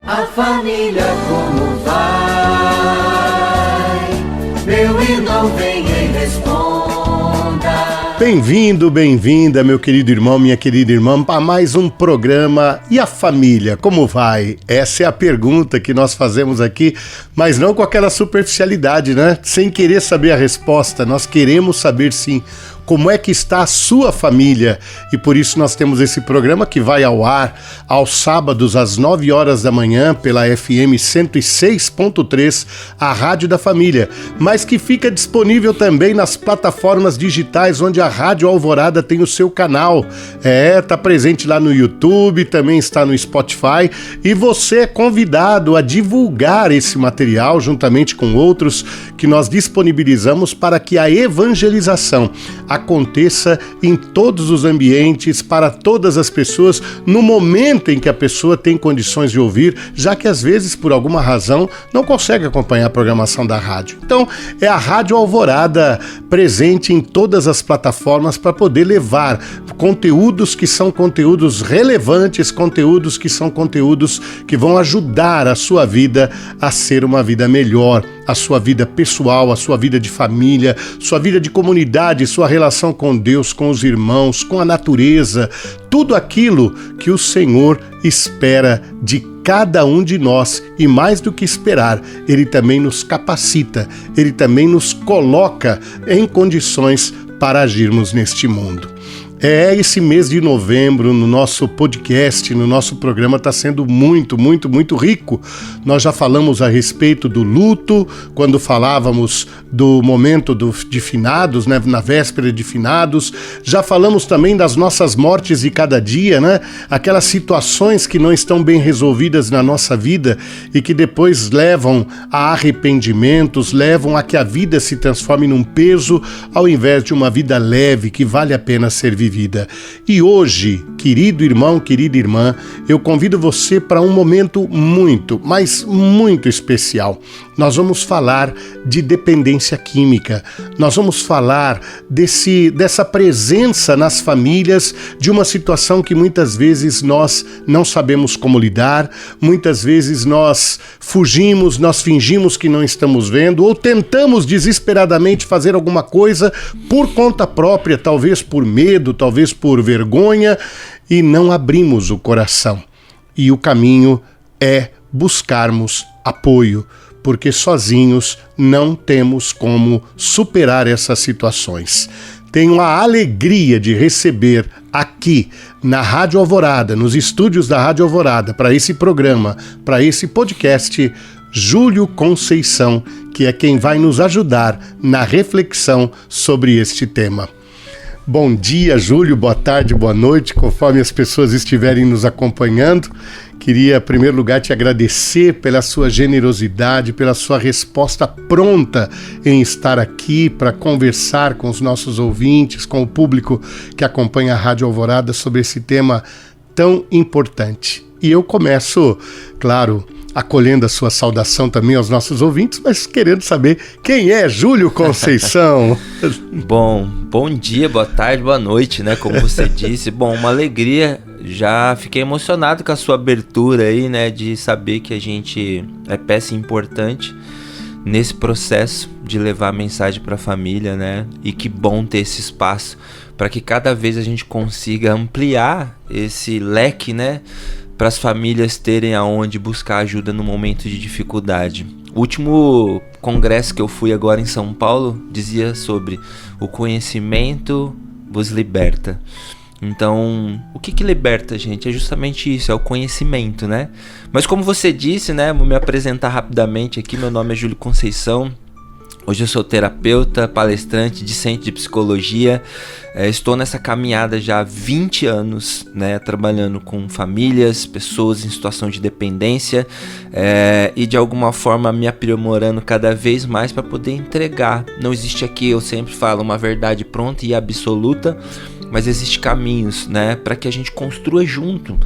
A família como vai? Meu irmão, vem e responda. Bem-vindo, bem-vinda, meu querido irmão, minha querida irmã, para mais um programa. E a família, como vai? Essa é a pergunta que nós fazemos aqui, mas não com aquela superficialidade, né? Sem querer saber a resposta. Nós queremos saber, sim, como é que está a sua família. E por isso nós temos esse programa que vai ao ar aos sábados às 9 horas da manhã pela FM 106.3, a Rádio da Família, mas que fica disponível também nas plataformas digitais onde a Rádio Alvorada tem o seu canal. Tá presente lá no YouTube, também está no Spotify, e você é convidado a divulgar esse material juntamente com outros que nós disponibilizamos para que a evangelização aconteça em todos os ambientes, para todas as pessoas, no momento em que a pessoa tem condições de ouvir, já que às vezes, por alguma razão, não consegue acompanhar a programação da rádio. Então, é a Rádio Alvorada presente em todas as plataformas para poder levar conteúdos que são conteúdos relevantes, conteúdos que são conteúdos que vão ajudar a sua vida a ser uma vida melhor, a sua vida pessoal, a sua vida de família, sua vida de comunidade, sua relação com Deus, com os irmãos, com a natureza, tudo aquilo que o Senhor espera de cada um de nós. E mais do que esperar, Ele também nos capacita, Ele também nos coloca em condições para agirmos neste mundo. Esse mês de novembro, no nosso podcast, no nosso programa, está sendo muito rico. Nós já falamos a respeito do luto, quando falávamos do momento de finados, né, na véspera de finados. Já falamos também das nossas mortes de cada dia, né? Aquelas situações que não estão bem resolvidas na nossa vida e que depois levam a arrependimentos, levam a que a vida se transforme num peso, ao invés de uma vida leve, que vale a pena ser vivida. E hoje, querido irmão, querida irmã, eu convido você para um momento muito, mas muito especial. Nós vamos falar de dependência química. Nós vamos falar dessa presença nas famílias de uma situação que muitas vezes nós não sabemos como lidar, muitas vezes nós fugimos, nós fingimos que não estamos vendo ou tentamos desesperadamente fazer alguma coisa por conta própria, talvez por medo, talvez por vergonha, e não abrimos o coração. E o caminho é buscarmos apoio, porque sozinhos não temos como superar essas situações. Tenho a alegria de receber aqui na Rádio Alvorada, nos estúdios da Rádio Alvorada, para esse programa, para esse podcast, Júlio Conceição, que é quem vai nos ajudar na reflexão sobre este tema. Bom dia, Júlio, boa tarde, boa noite, conforme as pessoas estiverem nos acompanhando. Queria, em primeiro lugar, te agradecer pela sua generosidade, pela sua resposta pronta em estar aqui para conversar com os nossos ouvintes, com o público que acompanha a Rádio Alvorada sobre esse tema tão importante. E eu começo, claro, acolhendo a sua saudação também aos nossos ouvintes, mas querendo saber quem é Júlio Conceição. Bom dia, boa tarde, boa noite, né? Como você disse. Bom, uma alegria. Já fiquei emocionado com a sua abertura aí, né? De saber que a gente é peça importante nesse processo de levar a mensagem para a família, né? E que bom ter esse espaço para que cada vez a gente consiga ampliar esse leque, né? Para as famílias terem aonde buscar ajuda no momento de dificuldade. O último congresso que eu fui agora em São Paulo dizia sobre o conhecimento vos liberta. Então, o que liberta, gente? É justamente isso, é o conhecimento, né? Mas como você disse, né? Vou me apresentar rapidamente aqui. Meu nome é Júlio Conceição. Hoje eu sou terapeuta, palestrante, discente de psicologia. Estou nessa caminhada já há 20 anos, né, trabalhando com famílias, pessoas em situação de dependência e de alguma forma me aprimorando cada vez mais para poder entregar. Não existe aqui, eu sempre falo, uma verdade pronta e absoluta, mas existem caminhos, né, para que a gente construa junto.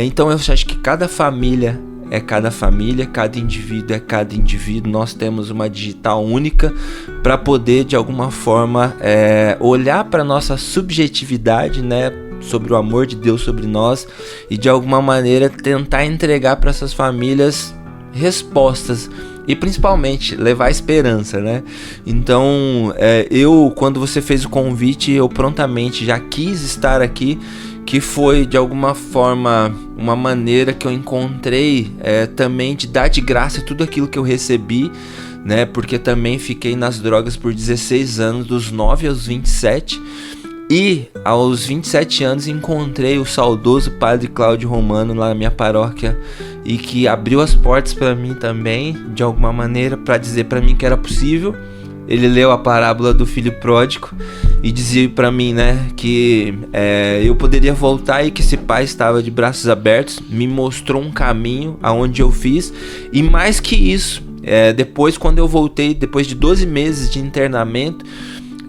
Então eu acho que cada família é cada família, cada indivíduo é cada indivíduo. Nós temos uma digital única para poder de alguma forma olhar para nossa subjetividade, né, sobre o amor de Deus sobre nós e de alguma maneira tentar entregar para essas famílias respostas e principalmente levar esperança, né? Então, quando você fez o convite, eu prontamente já quis estar aqui, que foi de alguma forma uma maneira que eu encontrei também de dar de graça tudo aquilo que eu recebi, né? Porque também fiquei nas drogas por 16 anos, dos 9 aos 27, e aos 27 anos encontrei o saudoso Padre Cláudio Romano lá na minha paróquia, e que abriu as portas para mim também, de alguma maneira, para dizer para mim que era possível. Ele leu a parábola do filho pródigo e dizia para mim, né, que eu poderia voltar e que esse pai estava de braços abertos. Me mostrou um caminho aonde eu fiz, e mais que isso, depois, quando eu voltei, depois de 12 meses de internamento,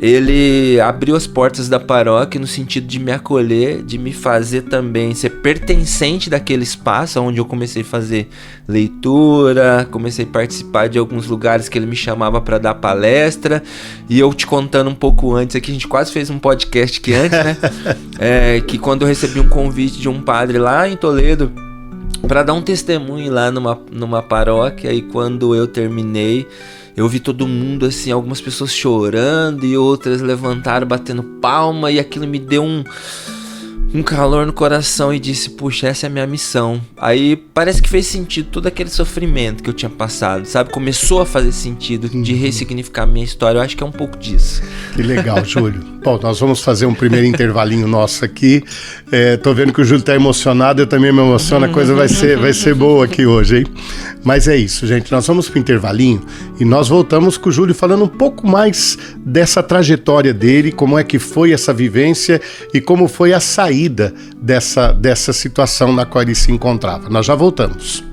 ele abriu as portas da paróquia no sentido de me acolher, de me fazer também ser pertencente daquele espaço onde eu comecei a fazer leitura, comecei a participar de alguns lugares que ele me chamava para dar palestra. E eu te contando um pouco antes aqui, a gente quase fez um podcast aqui antes, né? Que quando eu recebi um convite de um padre lá em Toledo para dar um testemunho lá numa paróquia, e quando eu terminei, eu vi todo mundo assim, algumas pessoas chorando e outras levantaram batendo palma, e aquilo me deu um calor no coração e disse, puxa, essa é a minha missão. Aí parece que fez sentido todo aquele sofrimento que eu tinha passado, sabe? Começou a fazer sentido de ressignificar a minha história. Eu acho que é um pouco disso. Que legal, Júlio. Bom, nós vamos fazer um primeiro intervalinho nosso aqui. Tô vendo que o Júlio tá emocionado, eu também me emociono, a coisa vai ser boa aqui hoje, hein? Mas é isso, gente, nós vamos pro intervalinho e nós voltamos com o Júlio falando um pouco mais dessa trajetória dele, como é que foi essa vivência e como foi a saída dessa situação na qual ele se encontrava. Nós já voltamos.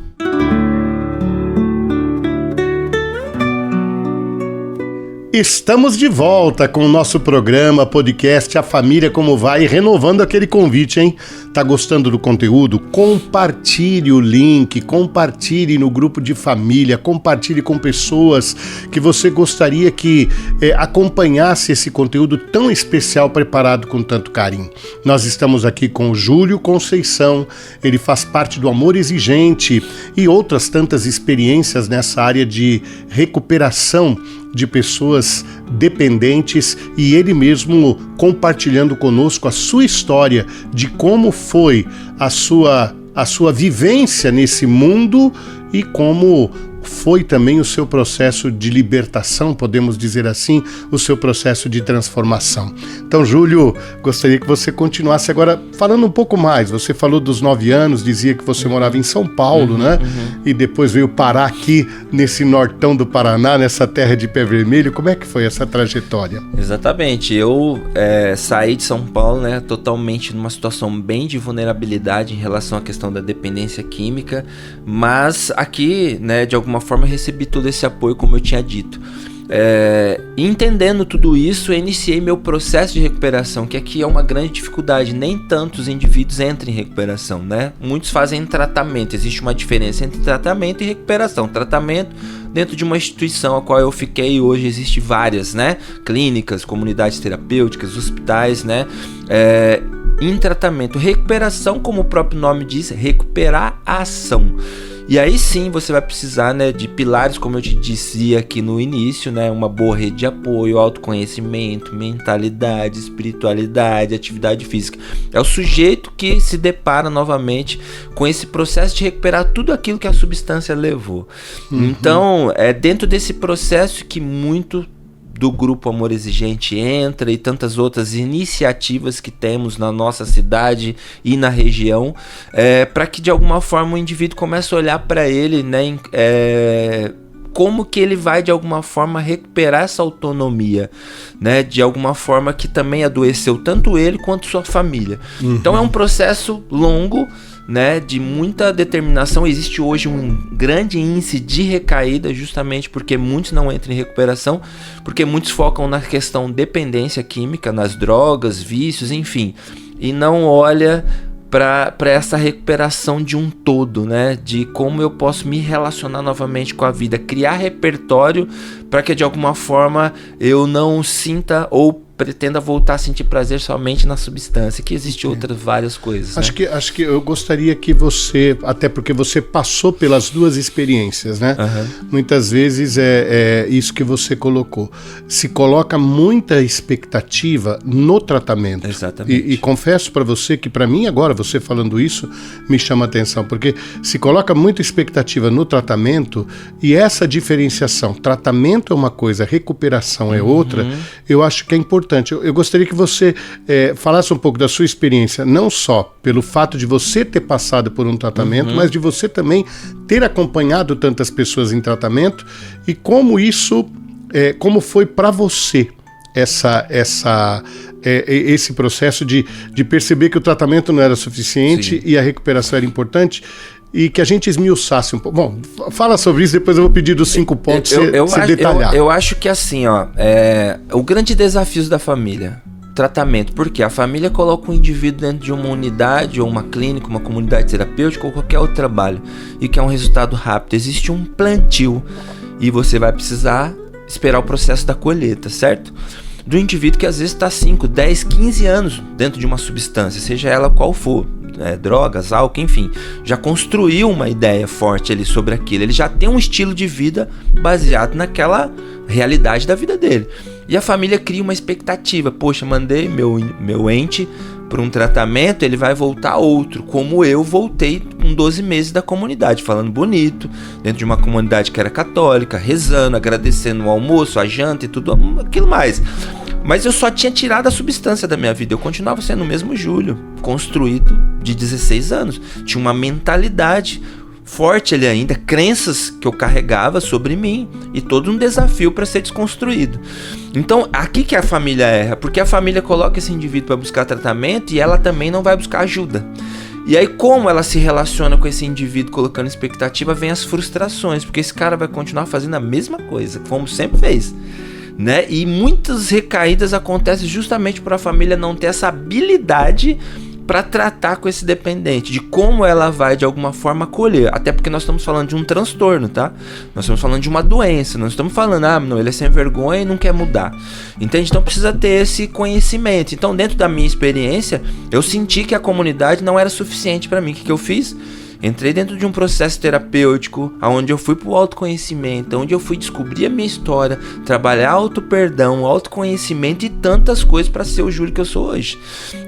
Estamos de volta com o nosso programa, podcast A Família Como Vai, renovando aquele convite, hein? Tá gostando do conteúdo? Compartilhe o link, compartilhe no grupo de família, compartilhe com pessoas que você gostaria que acompanhasse esse conteúdo tão especial preparado com tanto carinho. Nós estamos aqui com o Júlio Conceição, ele faz parte do Amor Exigente e outras tantas experiências nessa área de recuperação de pessoas dependentes, e ele mesmo compartilhando conosco a sua história de como foi a sua vivência nesse mundo e como foi também o seu processo de libertação, podemos dizer assim, o seu processo de transformação. Então, Júlio, gostaria que você continuasse agora falando um pouco mais. Você falou dos 9 anos, dizia que você morava em São Paulo, né? E depois veio parar aqui nesse nortão do Paraná, nessa terra de pé vermelho. Como é que foi essa trajetória? Exatamente. Eu saí de São Paulo, né, totalmente numa situação bem de vulnerabilidade em relação à questão da dependência química, mas aqui, né, de alguma forma recebi todo esse apoio, como eu tinha dito. Entendendo tudo isso, eu iniciei meu processo de recuperação, que aqui é uma grande dificuldade. Nem tantos indivíduos entram em recuperação, né? Muitos fazem tratamento. Existe uma diferença entre tratamento e recuperação. Tratamento dentro de uma instituição a qual eu fiquei, hoje existe várias, né? Clínicas, comunidades terapêuticas, hospitais, né? Em tratamento. Recuperação, como o próprio nome diz, recuperar a ação. E aí sim você vai precisar, né, de pilares, como eu te dizia aqui no início, né, uma boa rede de apoio, autoconhecimento, mentalidade, espiritualidade, atividade física. É o sujeito que se depara novamente com esse processo de recuperar tudo aquilo que a substância levou. Então, é dentro desse processo que muito do Grupo Amor Exigente entra, e tantas outras iniciativas que temos na nossa cidade e na região, para que de alguma forma o indivíduo comece a olhar para ele, né, como que ele vai de alguma forma recuperar essa autonomia, né, de alguma forma que também adoeceu tanto ele quanto sua família. Então é um processo longo, né, de muita determinação. Existe hoje um grande índice de recaída, justamente porque muitos não entram em recuperação, porque muitos focam na questão dependência química, nas drogas, vícios, enfim, e não olha para essa recuperação de um todo, né, de como eu posso me relacionar novamente com a vida, criar repertório para que de alguma forma eu não sinta ou pretenda voltar a sentir prazer somente na substância, que existem outras várias coisas. Acho que eu gostaria que você, até porque você passou pelas duas experiências, né? Muitas vezes é isso que você colocou. Se coloca muita expectativa no tratamento. Exatamente. E confesso para você que para mim agora, você falando isso, me chama a atenção, porque se coloca muita expectativa no tratamento e essa diferenciação, tratamento é uma coisa, recuperação é outra, eu acho que é importante. Eu gostaria que você falasse um pouco da sua experiência, não só pelo fato de você ter passado por um tratamento, mas de você também ter acompanhado tantas pessoas em tratamento e como isso, como foi para você esse processo de perceber que o tratamento não era suficiente e a recuperação era importante. E que a gente esmiuçasse um pouco. Bom, fala sobre isso, depois eu vou pedir dos 5 pontos você detalhar. Eu acho que assim, o grande desafio da família, tratamento, porque a família coloca o indivíduo dentro de uma unidade, ou uma clínica, uma comunidade terapêutica, ou qualquer outro trabalho, e quer um resultado rápido. Existe um plantio, e você vai precisar esperar o processo da colheita, certo? Do indivíduo que às vezes está 5, 10, 15 anos dentro de uma substância, seja ela qual for, drogas, álcool, enfim, já construiu uma ideia forte ali sobre aquilo, ele já tem um estilo de vida baseado naquela realidade da vida dele, e a família cria uma expectativa, poxa, mandei meu ente para um tratamento, ele vai voltar outro, como eu voltei com 12 meses da comunidade, falando bonito, dentro de uma comunidade que era católica, rezando, agradecendo o almoço, a janta e tudo aquilo mais. Mas eu só tinha tirado a substância da minha vida, eu continuava sendo o mesmo Júlio, construído de 16 anos, tinha uma mentalidade forte ali ainda, crenças que eu carregava sobre mim e todo um desafio para ser desconstruído. Então, aqui que a família erra, porque a família coloca esse indivíduo para buscar tratamento e ela também não vai buscar ajuda. E aí, como ela se relaciona com esse indivíduo colocando expectativa, vem as frustrações, porque esse cara vai continuar fazendo a mesma coisa, como sempre fez, né? E muitas recaídas acontecem justamente por a família não ter essa habilidade para tratar com esse dependente, de como ela vai de alguma forma acolher, até porque nós estamos falando de um transtorno, tá? Nós estamos falando de uma doença, nós estamos falando, não, ele é sem vergonha e não quer mudar, entende? Então precisa ter esse conhecimento. Então, dentro da minha experiência, eu senti que a comunidade não era suficiente para mim. O que eu fiz? Entrei dentro de um processo terapêutico, onde eu fui para o autoconhecimento, onde eu fui descobrir a minha história, trabalhar auto-perdão, autoconhecimento e tantas coisas para ser o Júlio que eu sou hoje.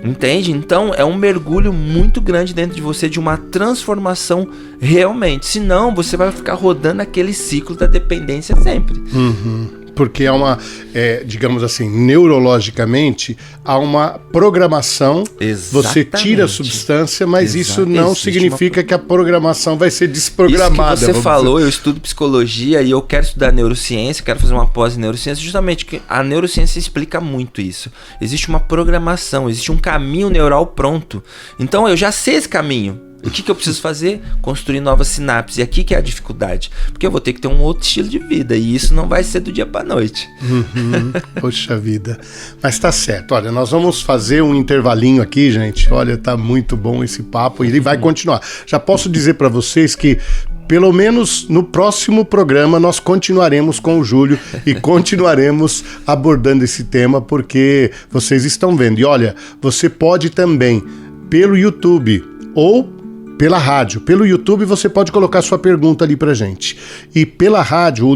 Entende? Então é um mergulho muito grande dentro de você, de uma transformação realmente. Senão você vai ficar rodando aquele ciclo da dependência sempre. Porque há uma, digamos assim, neurologicamente, há uma programação. Exatamente. Você tira a substância, mas isso não significa que a programação vai ser desprogramada. Isso que você falou, eu estudo psicologia e eu quero estudar neurociência, quero fazer uma pós em neurociência, justamente que a neurociência explica muito isso. Existe uma programação, existe um caminho neural pronto. Então eu já sei esse caminho. O que eu preciso fazer? Construir novas sinapses. E aqui que é a dificuldade. Porque eu vou ter que ter um outro estilo de vida. E isso não vai ser do dia para noite. Poxa vida. Mas tá certo. Olha, nós vamos fazer um intervalinho aqui, gente. Olha, tá muito bom esse papo. E ele vai continuar. Já posso dizer para vocês que pelo menos no próximo programa nós continuaremos com o Júlio e continuaremos abordando esse tema, porque vocês estão vendo. E olha, você pode também, pelo YouTube ou pela rádio. Pelo YouTube você pode colocar sua pergunta ali pra gente. E pela rádio, o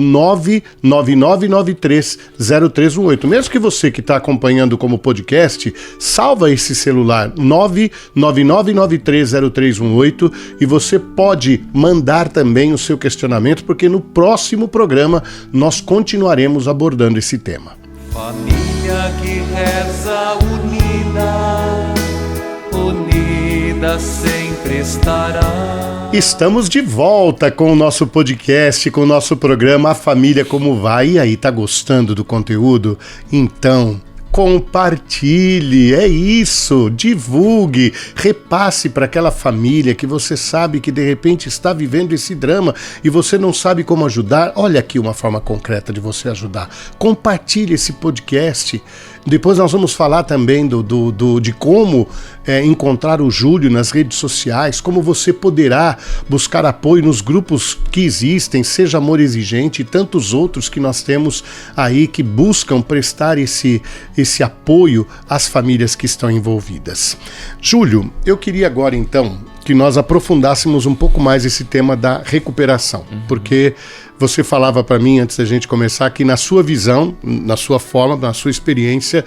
999930318. Mesmo que você que está acompanhando como podcast, salva esse celular 999930318 e você pode mandar também o seu questionamento, porque no próximo programa nós continuaremos abordando esse tema. Família que reza unida sempre estará. Estamos de volta com o nosso podcast, com o nosso programa A Família Como Vai. E aí, tá gostando do conteúdo? Então, compartilhe, é isso, divulgue, repasse para aquela família que você sabe que de repente está vivendo esse drama e você não sabe como ajudar. Olha aqui uma forma concreta de você ajudar. Compartilhe esse podcast. Depois nós vamos falar também de como encontrar o Júlio nas redes sociais, como você poderá buscar apoio nos grupos que existem, Seja Amor Exigente e tantos outros que nós temos aí que buscam prestar esse esse apoio às famílias que estão envolvidas. Júlio, eu queria agora então que nós aprofundássemos um pouco mais esse tema da recuperação, porque você falava para mim antes da gente começar que na sua visão, na sua forma, na sua experiência,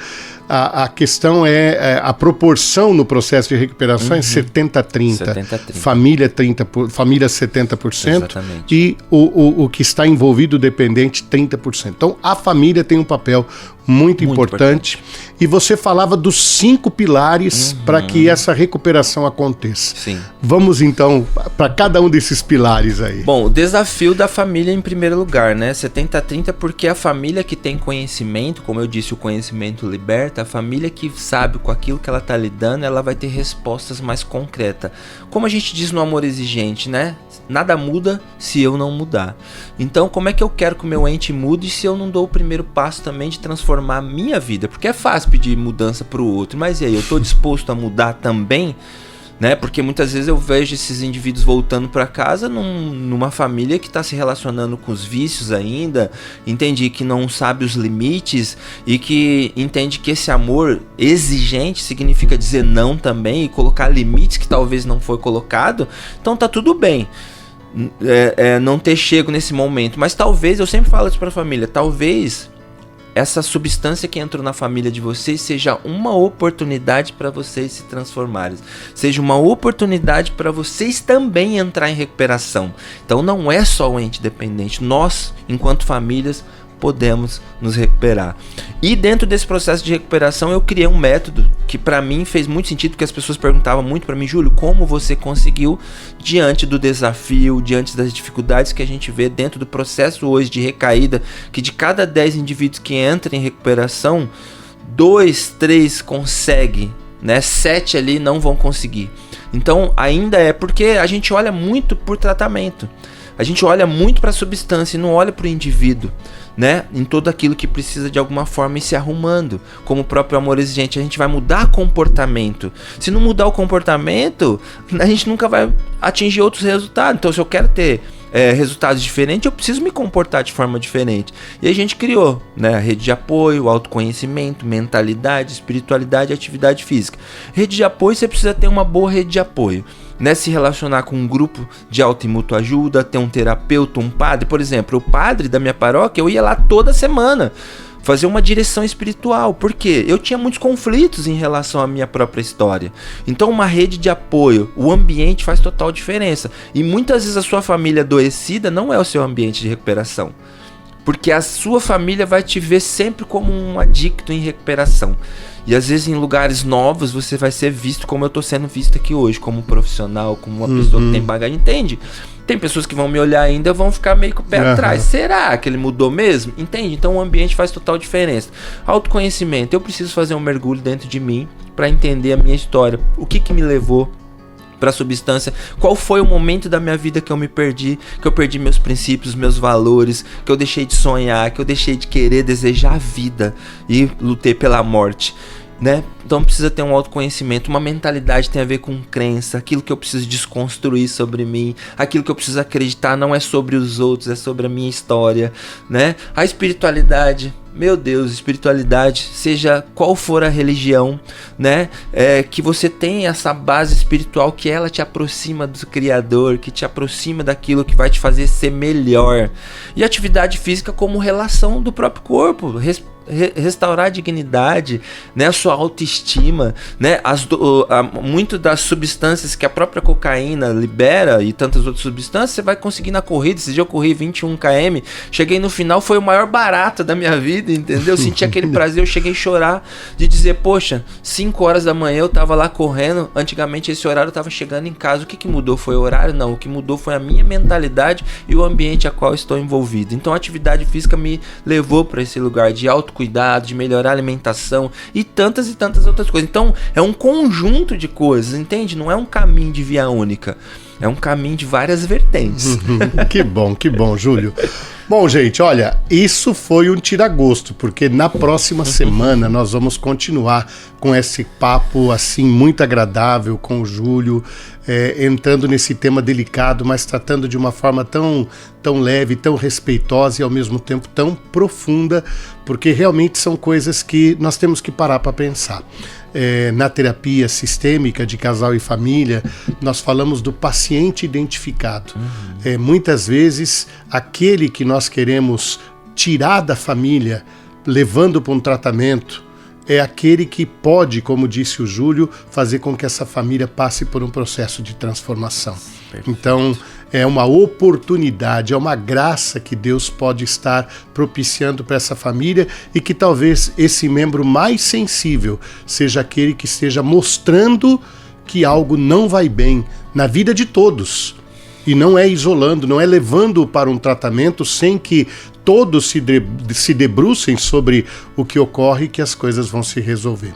a questão é a proporção no processo de recuperação é 70-30. 70-30. Família 70% Exatamente. E o que está envolvido, dependente, 30%. Então, a família tem um papel muito importante. E você falava dos 5 pilares para que essa recuperação aconteça. Sim. Vamos, então, para cada um desses pilares aí. Bom, o desafio da família em primeiro lugar, né? 70-30 porque a família que tem conhecimento, como eu disse, o conhecimento liberta, a família que sabe com aquilo que ela está lidando, ela vai ter respostas mais concretas. Como a gente diz no Amor Exigente, né? Nada muda se eu não mudar. Então, como é que eu quero que o meu ente mude se eu não dou o primeiro passo também de transformar a minha vida? Porque é fácil pedir mudança para o outro, mas e aí, eu estou disposto a mudar também? Né? Porque muitas vezes eu vejo esses indivíduos voltando para casa numa família que está se relacionando com os vícios ainda, entende que não sabe os limites e que entende que esse amor exigente significa dizer não também e colocar limites que talvez não foi colocado. Então tá tudo bem não ter chego nesse momento, mas talvez, eu sempre falo isso para a família, talvez essa substância que entrou na família de vocês seja uma oportunidade para vocês se transformarem. Seja uma oportunidade para vocês também entrar em recuperação. Então não é só o ente dependente. Nós, enquanto famílias, podemos nos recuperar. E dentro desse processo de recuperação eu criei um método que para mim fez muito sentido, porque as pessoas perguntavam muito para mim: Júlio, como você conseguiu, diante do desafio, diante das dificuldades que a gente vê dentro do processo hoje de recaída, que de cada 10 indivíduos que entram em recuperação, 2, 3 conseguem, né? 7 ali não vão conseguir. Então ainda é porque a gente olha muito por tratamento. A gente olha muito para a substância e não olha para o indivíduo, né? Em tudo aquilo que precisa de alguma forma ir se arrumando. Como o próprio Amor Exigente, a gente vai mudar comportamento. Se não mudar o comportamento, a gente nunca vai atingir outros resultados. Então, se eu quero ter resultados diferentes, eu preciso me comportar de forma diferente. E a gente criou, né, a rede de apoio, autoconhecimento, mentalidade, espiritualidade e atividade física. Rede de apoio, você precisa ter uma boa rede de apoio, né? Se relacionar com um grupo de auto e mútua ajuda, ter um terapeuta, um padre. Por exemplo, o padre da minha paróquia, eu ia lá toda semana fazer uma direção espiritual, porque eu tinha muitos conflitos em relação à minha própria história. Então uma rede de apoio, o ambiente faz total diferença. E muitas vezes a sua família adoecida não é o seu ambiente de recuperação, porque a sua família vai te ver sempre como um adicto em recuperação. E às vezes em lugares novos você vai ser visto como eu tô sendo visto aqui hoje, como um profissional, como uma pessoa que tem bagagem, entende? Tem pessoas que vão me olhar ainda e vão ficar meio com o pé atrás. Será que ele mudou mesmo? Entende? Então o ambiente faz total diferença. Autoconhecimento, eu preciso fazer um mergulho dentro de mim para entender a minha história. O que me levou para a substância? Qual foi o momento da minha vida que eu me perdi, que eu perdi meus princípios, meus valores, que eu deixei de sonhar, que eu deixei de querer, desejar a vida e lutei pela morte, né? Então precisa ter um autoconhecimento, uma mentalidade tem a ver com crença, aquilo que eu preciso desconstruir sobre mim, aquilo que eu preciso acreditar não é sobre os outros, é sobre a minha história, né? A espiritualidade, meu Deus, espiritualidade, seja qual for a religião, né? Que você tenha essa base espiritual, que ela te aproxima do Criador, que te aproxima daquilo que vai te fazer ser melhor. E atividade física como relação do próprio corpo, restaurar a dignidade, né, a sua autoestima, né, muito das substâncias que a própria cocaína libera e tantas outras substâncias, você vai conseguir na corrida. Esse dia eu corri 21 km, cheguei no final, foi o maior barato da minha vida, entendeu? Eu senti aquele prazer, eu cheguei a chorar de dizer, poxa, 5 horas da manhã eu tava lá correndo, antigamente esse horário eu tava chegando em casa. O que mudou? Foi o horário? Não, o que mudou foi a minha mentalidade e o ambiente a qual estou envolvido. Então a atividade física me levou para esse lugar de autocuidado, de melhorar a alimentação e tantas outras coisas. Então é um conjunto de coisas, entende? Não é um caminho de via única, é um caminho de várias vertentes. Que bom, Júlio. Bom, gente, olha, isso foi um tira-gosto, porque na próxima semana nós vamos continuar com esse papo assim muito agradável com o Júlio, entrando nesse tema delicado, mas tratando de uma forma tão leve, tão respeitosa e ao mesmo tempo tão profunda, porque realmente são coisas que nós temos que parar para pensar. Na terapia sistêmica de casal e família, nós falamos do paciente identificado. Muitas vezes, aquele que nós queremos tirar da família, levando para um tratamento, é aquele que pode, como disse o Júlio, fazer com que essa família passe por um processo de transformação. Perfeito. Então, é uma oportunidade, é uma graça que Deus pode estar propiciando para essa família e que talvez esse membro mais sensível seja aquele que esteja mostrando que algo não vai bem na vida de todos. E não é isolando, não é levando para um tratamento sem que todos se debrucem sobre o que ocorre, que as coisas vão se resolver.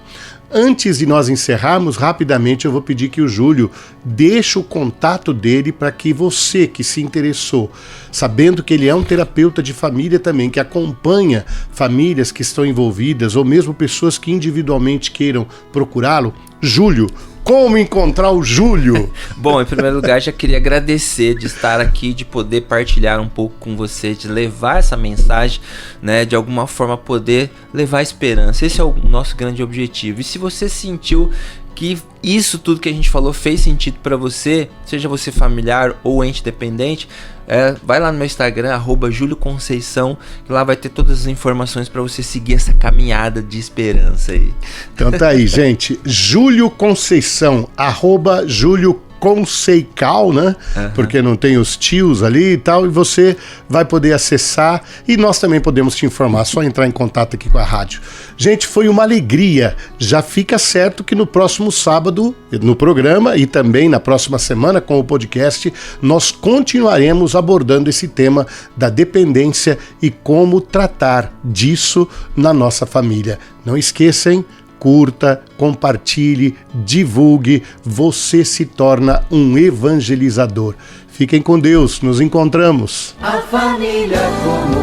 Antes de nós encerrarmos, rapidamente eu vou pedir que o Júlio deixe o contato dele para que você que se interessou, sabendo que ele é um terapeuta de família também, que acompanha famílias que estão envolvidas ou mesmo pessoas que individualmente queiram procurá-lo. Júlio, como encontrar o Júlio? Bom, em primeiro lugar, já queria agradecer de estar aqui, de poder partilhar um pouco com você, de levar essa mensagem, né, de alguma forma poder levar esperança. Esse é o nosso grande objetivo. E se você sentiu que isso tudo que a gente falou fez sentido para você, seja você familiar ou ente dependente, vai lá no meu Instagram, @JúlioConceição, que lá vai ter todas as informações para você seguir essa caminhada de esperança aí. Então tá aí, gente. Júlio Conceição, @JúlioConceical, né? Porque não tem os tios ali e tal, e você vai poder acessar e nós também podemos te informar, só entrar em contato aqui com a rádio. Gente, foi uma alegria. Já fica certo que no próximo sábado, no programa e também na próxima semana com o podcast, nós continuaremos abordando esse tema da dependência e como tratar disso na nossa família. Não esqueçam, curta, compartilhe, divulgue, você se torna um evangelizador. Fiquem com Deus, nos encontramos. A família como